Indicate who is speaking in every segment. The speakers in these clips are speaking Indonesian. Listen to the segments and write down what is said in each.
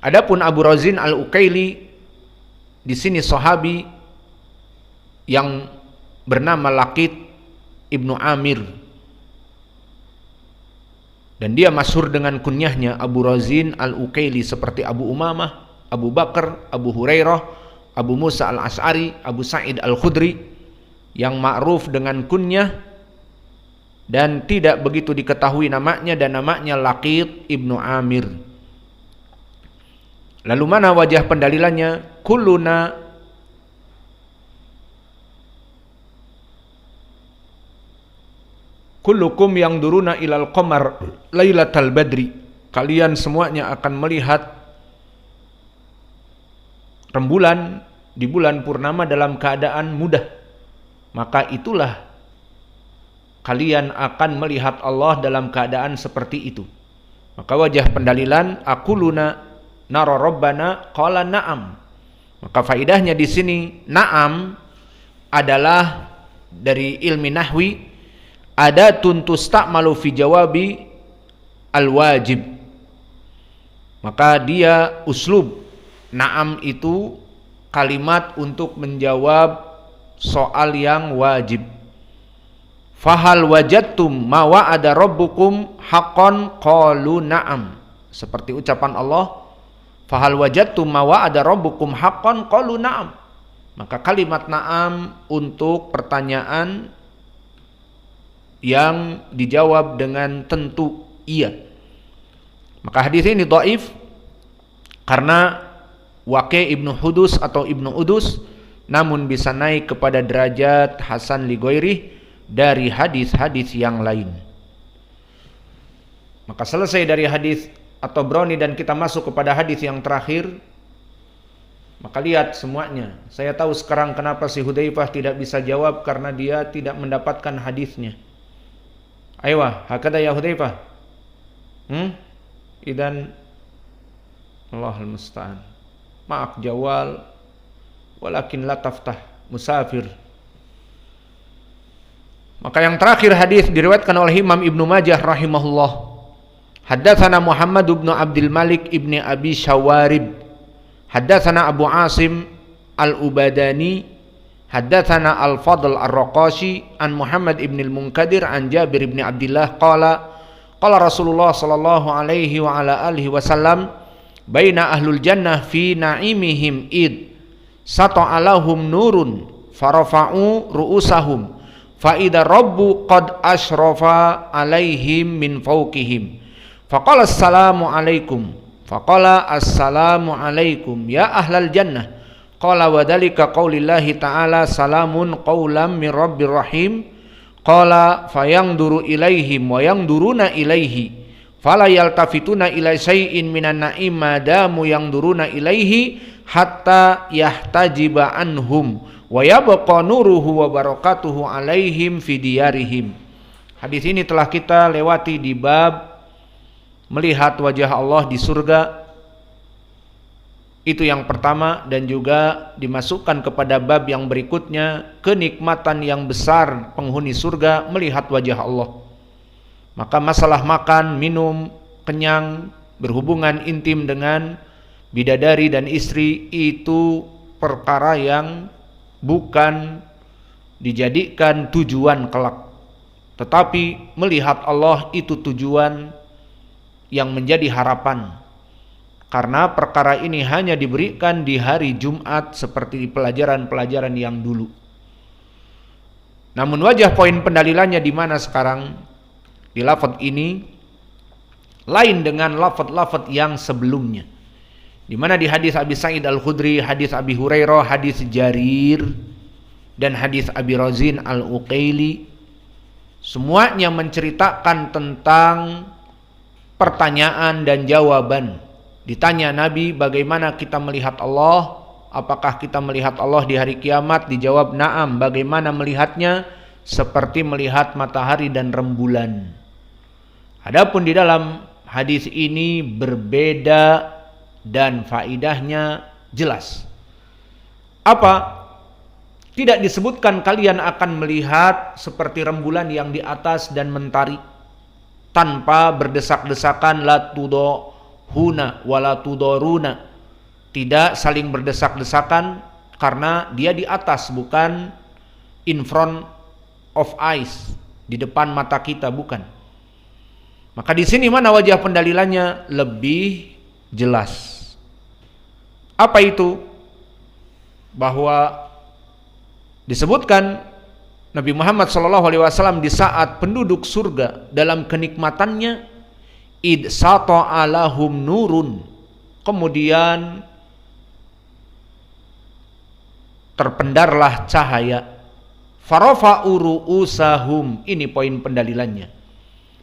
Speaker 1: Adapun Abu Razin Al-Uqaili di sini sahabi yang bernama Laqit Ibnu Amir, dan dia masyhur dengan kunyahnya Abu Razin Al-Uqaili, seperti Abu Umamah, Abu Bakar, Abu Hurairah, Abu Musa Al-Asy'ari, Abu Sa'id Al-Khudri, yang ma'ruf dengan kunyah dan tidak begitu diketahui namanya, dan namanya Laqit Ibnu Amir. Lalu mana wajah pendalilannya? Kullukum yang duruna ilal qamar lailatal badri. Kalian semuanya akan melihat rembulan di bulan purnama dalam keadaan mudah. Maka itulah kalian akan melihat Allah dalam keadaan seperti itu. Maka wajah pendalilan akuluna nara rabbana qala na'am. Maka faidahnya di sini na'am adalah dari ilmi nahwi adatun tusta'malu fi jawabi al-wajib. Maka dia uslub na'am itu kalimat untuk menjawab soal yang wajib. Fahal wajadtum ma wa'ada rabbukum haqqan qalu na'am. Seperti ucapan Allah, fahal wajadtum ma wa'ada rabbukum haqqan qalu na'am. Maka kalimat na'am untuk pertanyaan yang dijawab dengan tentu iya. Maka hadis ini dhaif karena Waqi' Ibnu Hudus atau Ibnu Udus, namun bisa naik kepada derajat hasan li ghairih dari hadis-hadis yang lain. Maka selesai dari hadis atau Broni dan kita masuk kepada hadis yang terakhir. Maka lihat semuanya. Saya tahu sekarang kenapa si Hudzaifah tidak bisa jawab, karena dia tidak mendapatkan hadisnya. Aywa, hakada ya Hudzaifah. Idan Allahul musta'an. Ma'ak jawal walakin la taftah musafir. Maka yang terakhir hadis diriwayatkan oleh Imam Ibnu Majah rahimahullah. Haddatsana Muhammad bin Abdul Malik ibni Abi Shawarib. Haddatsana Abu Asim Al-Ubadani. Haddatsana Al-Fadl Ar-Raqashi an Muhammad ibn Al-Munkadir an Jabir ibn Abdullah qala Rasulullah sallallahu alaihi wa ala alihi wasallam baina ahlul jannah fi na'imihim id sata'alahum nurun farafa'u ru'usahum fa idza rabbu qad ashrafa alaihim min fawqihim faqala assalamu alaikum faqala assalamu alaikum ya ahlal jannah qala wa dzalika qaulillahi ta'ala salamun qaulam min rabbir rahim qala fayanduru ilaihim wa yanduruna ilaihi fala yaltafituna ila syai'in minan na'im madamu yanduruna ilaihi hatta yahtajiba anhum wa yabqa nuruhu wa barakatuhu alaihim fi diyarihim. Hadis ini telah kita lewati di bab melihat wajah Allah di surga. Itu yang pertama, dan juga dimasukkan kepada bab yang berikutnya, kenikmatan yang besar penghuni surga melihat wajah Allah. Maka masalah makan, minum, kenyang, berhubungan intim dengan bidadari dan istri itu perkara yang bukan dijadikan tujuan kelak, tetapi melihat Allah itu tujuan yang menjadi harapan, karena perkara ini hanya diberikan di hari Jumat seperti di pelajaran-pelajaran yang dulu. Namun wajah poin pendalilannya di mana sekarang? Di lafaz ini lain dengan lafaz-lafaz yang sebelumnya, di mana di hadis Abi Sa'id Al-Khudri, hadis Abi Hurairah, hadis Jarir, dan hadis Abi Razin Al-Uqaili, semuanya menceritakan tentang pertanyaan dan jawaban. Ditanya Nabi, bagaimana kita melihat Allah? Apakah kita melihat Allah di hari kiamat? Dijawab, na'am. Bagaimana melihatnya? Seperti melihat matahari dan rembulan. Adapun di dalam hadis ini berbeda dan faidahnya jelas. Apa? Tidak disebutkan kalian akan melihat seperti rembulan yang di atas dan mentari tanpa berdesak-desakan, la huna wala tudoruna, tidak saling berdesak-desakan karena dia di atas, bukan in front of eyes, di depan mata kita, bukan. Maka di sini mana wajah pendalilannya lebih jelas. Apa itu? Bahwa disebutkan Nabi Muhammad SAW di saat penduduk surga dalam kenikmatannya, id sata'a lahum nurun, kemudian terpendarlah cahaya, farafa'u ru'usahum, ini poin pendalilannya,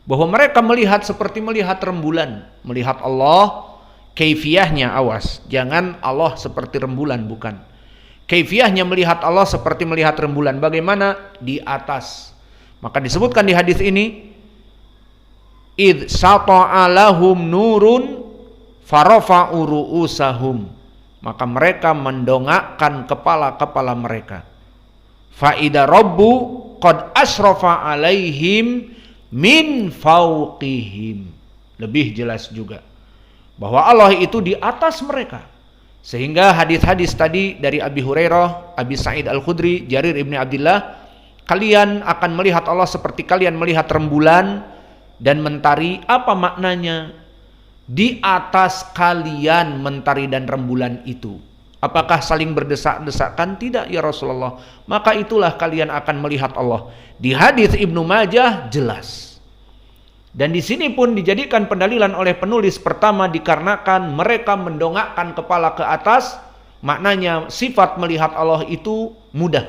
Speaker 1: bahwa mereka melihat seperti melihat rembulan, melihat Allah. Kaifiyahnya, awas, jangan Allah seperti rembulan, bukan. Kaifiyahnya melihat Allah seperti melihat rembulan, bagaimana? Di atas. Maka disebutkan di hadis ini, id sata'a lahum nurun farafa'u ru'usahum, maka mereka mendongakkan kepala-kepala mereka. Fa'ida rabbu qad asrafa alaihim min fauqihim, lebih jelas juga bahwa Allah itu di atas mereka. Sehingga hadis-hadis tadi dari Abi Hurairah, Abi Sa'id Al-Khudri, Jarir ibn Abdullah, kalian akan melihat Allah seperti kalian melihat rembulan dan mentari. Apa maknanya? Di atas kalian mentari dan rembulan itu. Apakah saling berdesak-desakan? Tidak ya Rasulullah. Maka itulah kalian akan melihat Allah. Di hadis Ibnu Majah jelas. Dan di sini pun dijadikan pendalilan oleh penulis, pertama dikarenakan mereka mendongakkan kepala ke atas, maknanya sifat melihat Allah itu mudah.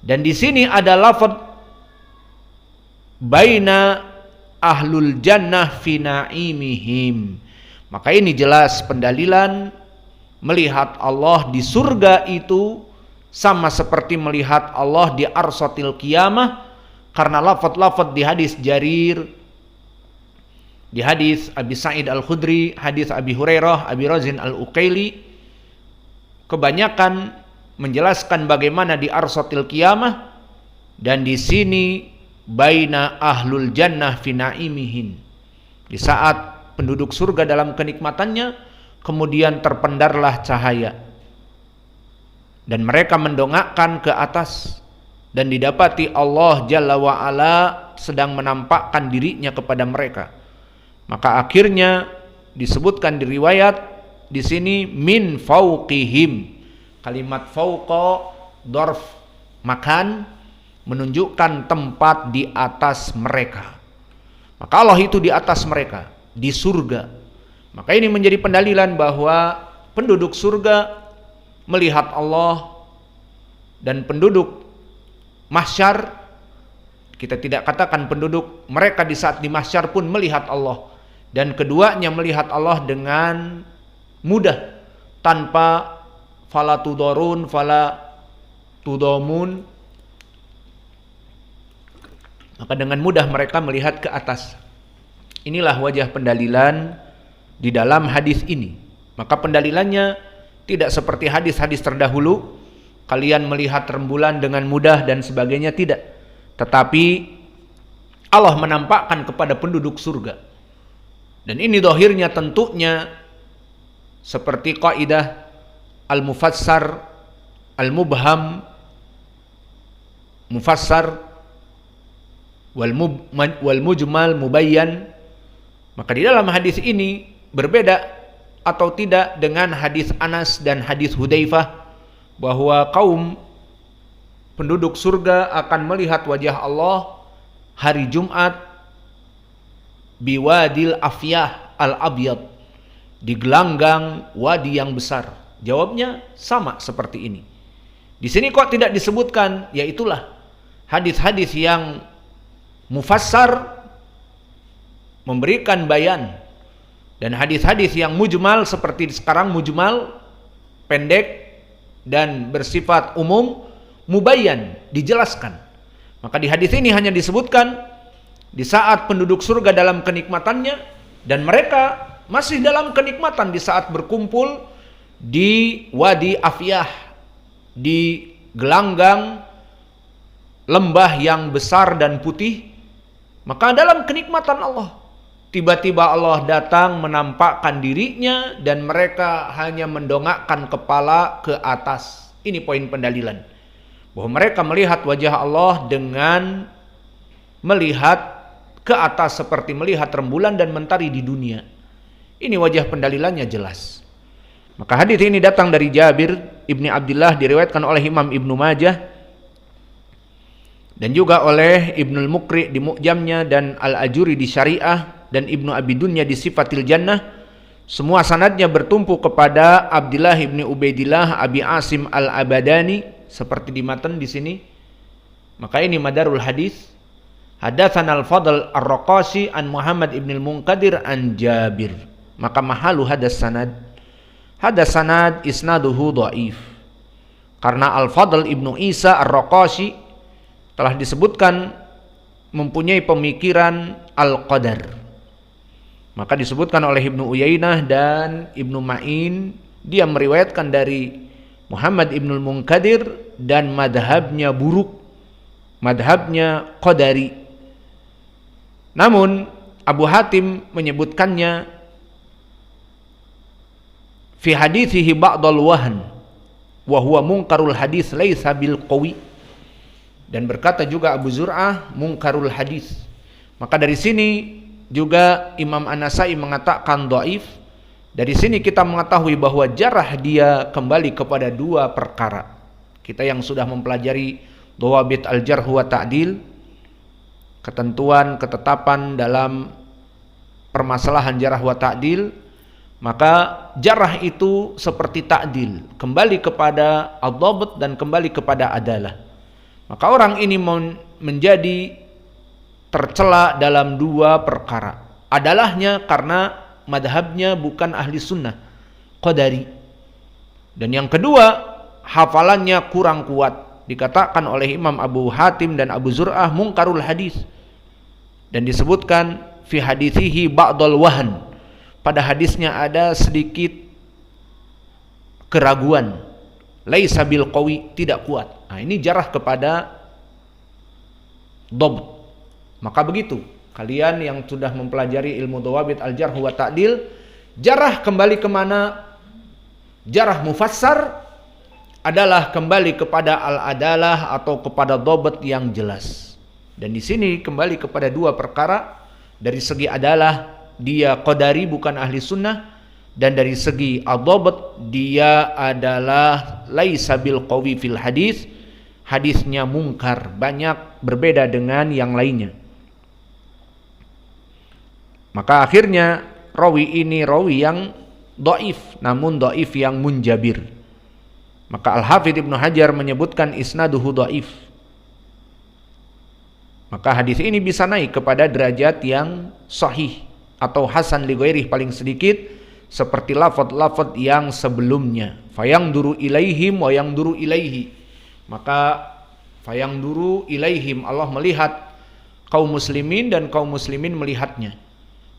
Speaker 1: Dan di sini ada lafaz baina ahlul jannah fi na'imihim. Maka ini jelas pendalilan melihat Allah di surga itu sama seperti melihat Allah di arsatil qiyamah. Karena lafaz-lafaz di hadis Jarir, di hadis Abi Sa'id Al-Khudri, hadis Abi Hurairah, Abi Razin Al-Uqaili, kebanyakan menjelaskan bagaimana di arsatil qiyamah, dan di sini baina ahlul jannah fi na'imihin. Di saat penduduk surga dalam kenikmatannya, kemudian terpendarlah cahaya dan mereka mendongakkan ke atas. Dan didapati Allah Jalla wa'ala sedang menampakkan dirinya kepada mereka. Maka akhirnya disebutkan di riwayat di sini min fauqihim. Kalimat fauqa dorf makan, menunjukkan tempat di atas mereka. Maka Allah itu di atas mereka, di surga. Maka ini menjadi pendalilan bahwa penduduk surga melihat Allah, dan penduduk mahsyar, kita tidak katakan penduduk, mereka di saat di mahsyar pun melihat Allah, dan keduanya melihat Allah dengan mudah, tanpa fala tudorun fala tudomun. Maka dengan mudah mereka melihat ke atas. Inilah wajah pendalilan di dalam hadis ini. Maka pendalilannya tidak seperti hadis-hadis terdahulu, kalian melihat rembulan dengan mudah dan sebagainya, tidak. Tetapi Allah menampakkan kepada penduduk surga. Dan ini dohirnya tentunya seperti kaidah al-mufassar, al-mubham, mufassar, wal mujmal, mubayyan. Maka di dalam hadis ini berbeda atau tidak dengan hadis Anas dan hadis Hudzaifah, bahwa kaum penduduk surga akan melihat wajah Allah hari Jumat biwadil afyah al-abyad, di gelanggang wadi yang besar. Jawabnya sama seperti ini. Di sini kok tidak disebutkan? Yaitulah hadis-hadis yang mufassar memberikan bayan, dan hadis-hadis yang mujmal seperti sekarang mujmal pendek dan bersifat umum, mubayyan dijelaskan. Maka di hadis ini hanya disebutkan di saat penduduk surga dalam kenikmatannya, dan mereka masih dalam kenikmatan di saat berkumpul di Wadi Afyah, di gelanggang lembah yang besar dan putih. Maka dalam kenikmatan Allah, tiba-tiba Allah datang menampakkan dirinya dan mereka hanya mendongakkan kepala ke atas. Ini poin pendalilan. Bahwa mereka melihat wajah Allah dengan melihat ke atas seperti melihat rembulan dan mentari di dunia. Ini wajah pendalilannya jelas. Maka hadis ini datang dari Jabir ibni Abdullah, diriwayatkan oleh Imam Ibnu Majah dan juga oleh Ibnul Muqri di Mu'jamnya dan Al-Ajuri di Syariah dan Ibnu Abi Dunya di Sifatil Jannah. Semua sanadnya bertumpu kepada Abdullah ibni Ubaidillah Abi Asim Al-Abadani seperti di matan di sini. Maka ini madarul hadis. Hadatsana Al-Fadl Ar-Raqasi an Muhammad ibn Al-Munqadir an Jabir. Maka mahalu hadas sanad. Hadas sanad isnaduhu dhaif. Karena Al-Fadl ibnu Isa Ar-Raqasi telah disebutkan mempunyai pemikiran Al-Qadar. Maka disebutkan oleh Ibnu Uyainah dan Ibnu Ma'in, dia meriwayatkan dari Muhammad ibn Al-Munqadir dan madhabnya buruk, madhabnya Qadari. Namun Abu Hatim menyebutkannya fi hadithihi ba'dal wahn wa huwa munkarul hadis laisa bil qawi, dan berkata juga Abu Zur'ah munkarul hadis. Maka dari sini juga Imam An-Nasai mengatakan dhaif. Dari sini kita mengetahui bahwa jarah dia kembali kepada dua perkara. Kita yang sudah mempelajari dhawabit al-jarh wa ta'dil, ketentuan ketetapan dalam permasalahan jarah wa ta'dil, maka jarah itu seperti ta'dil, kembali kepada ad-dhabt dan kembali kepada adalah. Maka orang ini menjadi tercela dalam dua perkara. Adalahnya karena madhabnya bukan ahli sunnah, Qadari. Dan yang kedua, hafalannya kurang kuat. Dikatakan oleh Imam Abu Hatim dan Abu Zur'ah munkarul hadis. Dan disebutkan fi hadithihi ba'dal wahn. Pada hadisnya ada sedikit keraguan. Laisa bil qawi, tidak kuat. Nah, ini jarah kepada dhabt. Maka begitu, kalian yang sudah mempelajari ilmu dhawabit al-jarh wa ta'dil, jarah kembali kemana? Jarah mufassar adalah kembali kepada al-adalah atau kepada dhabt yang jelas. Dan di sini kembali kepada dua perkara. Dari segi adalah dia Qadari bukan ahli sunnah, dan dari segi ad-dhabt dia adalah laisa bil qawi fil hadis, hadisnya mungkar, banyak berbeda dengan yang lainnya. Maka akhirnya rawi ini rawi yang dhaif, namun dhaif yang munjabir. Maka Al-Hafidz Ibnu Hajar menyebutkan isnaduhu dhaif. Maka hadis ini bisa naik kepada derajat yang sahih atau hasan li ghairihi paling sedikit, seperti lafaz-lafaz yang sebelumnya. Fayangduru ilaihim wa yangduru ilaihi. Maka fayangduru ilaihim, Allah melihat kaum muslimin dan kaum muslimin melihatnya.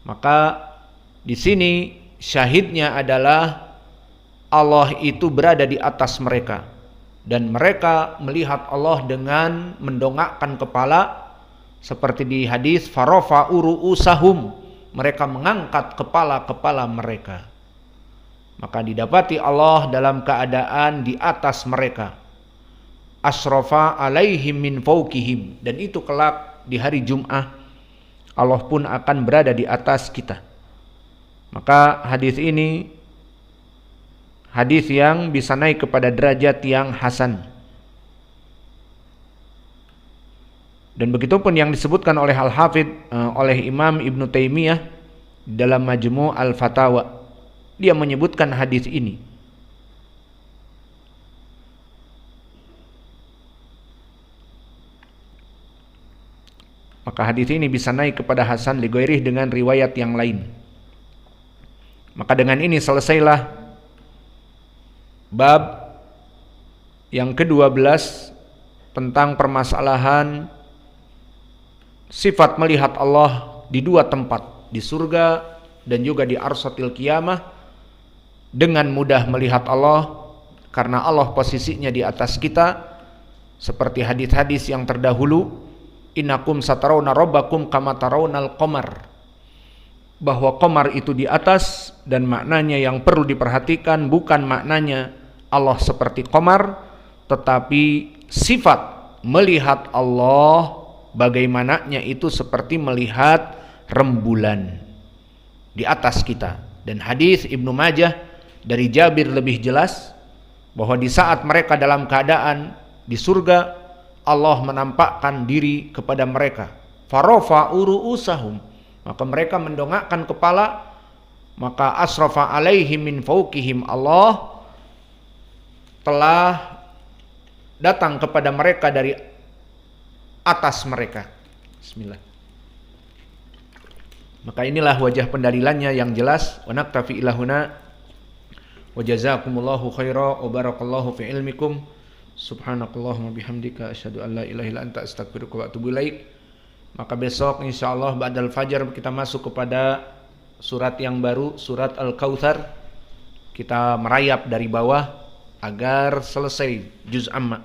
Speaker 1: Maka di sini syahidnya adalah Allah itu berada di atas mereka, dan mereka melihat Allah dengan mendongakkan kepala, seperti di hadis farofa uru'usahum, mereka mengangkat kepala-kepala mereka. Maka didapati Allah dalam keadaan di atas mereka, asrafa alaihim min fawqihim, dan itu kelak di hari Jum'ah Allah pun akan berada di atas kita. Maka hadis ini hadis yang bisa naik kepada derajat yang hasan. Dan begitupun yang disebutkan oleh Al-Hafidz oleh Imam Ibnu Taimiyah dalam Majmu' Al-Fatawa. Dia menyebutkan hadis ini. Maka hadis ini bisa naik kepada hasan li ghairihi dengan riwayat yang lain. Maka dengan ini selesailah bab yang ke-12 tentang permasalahan sifat melihat Allah di dua tempat, di surga dan juga di arsatil qiyamah. Dengan mudah melihat Allah karena Allah posisinya di atas kita, seperti hadis-hadis yang terdahulu, innakum satarawna rabbakum kama tarawnal qamar. bahwa qamar itu di atas, dan maknanya yang perlu diperhatikan bukan maknanya Allah seperti qamar, tetapi sifat melihat Allah bagaimananya itu seperti melihat rembulan di atas kita. Dan hadis Ibnu Majah dari Jabir lebih jelas bahwa di saat mereka dalam keadaan di surga, Allah menampakkan diri kepada mereka. Farafa'u ru'usahum, maka mereka mendongakkan kepala, maka asrafa alaihim min fawqihim, Allah telah datang kepada mereka dari atas mereka. Bismillah. Maka inilah wajah pendalilannya yang jelas. Wa naktafi ilahuna wa jazakumullahu khaira wa barakallahu fi ilmikum. Subhanakallahumma bihamdika asyhadu an la ilaha illa anta astaghfiruka wa atubu ilaik. Maka besok insyaallah ba'dal fajar kita masuk kepada surat yang baru, surat Al-Kautsar. Kita merayap dari bawah agar selesai juz amma.